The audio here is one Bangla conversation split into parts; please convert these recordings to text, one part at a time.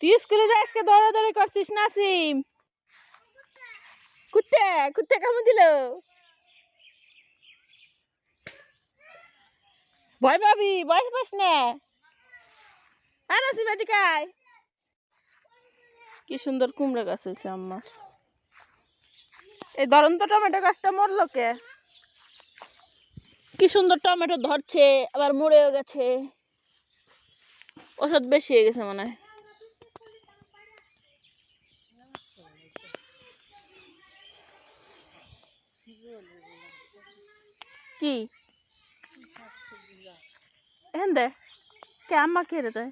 তুই স্কুলে যাই আজকে দৌড়াদৌড়ি করছিস নাসিম? কুত্তে কুত্তে কামড় দিল। ভয় পাবি, ভয় পাস না। নাসিম এদিকে আয়। কি সুন্দর কুমড়া গাছ হয়েছে আমার। এই ধরন্ত টমেটো গাছটা মরলো কে? কি সুন্দর টমেটো ধরছে আবার মরেও গেছে। ওষুধ বেশি হয়ে গেছে মনে হয়। কি এখন দে কে আম্মা কে রে যায়?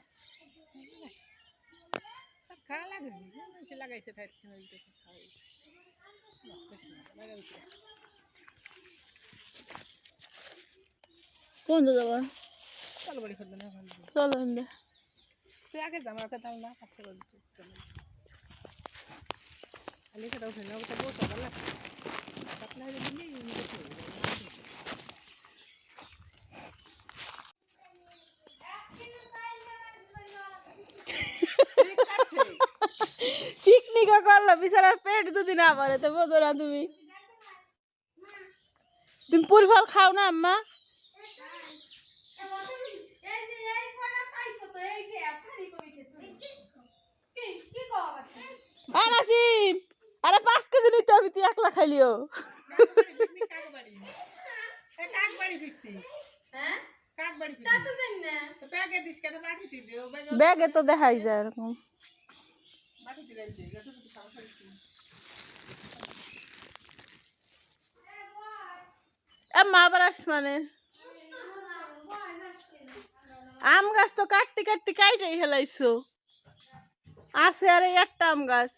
কোন যাবা? চলো তুই আগে যা, মাথা টাল না পাশে বল। আলিকা দাও না, ওটা বহুত ভালো লাগে। আপনারা দিলি পিকনিক করলো বিছানার পেট যদি না ভরে তো বোঝো না তুমি। তুমি পুরি ফল খাও না আম্মা? নাসিম আরে 5 কেজি নিতে হবে, তুই একলা খাইলিও। ব্যাগে তো দেখাই যায় এরকম। মা আবার আস মানে আম গাছ তো কাটতে কাটতে কাইটাই ফেলাইছো। আছে আর একটা আম গাছ।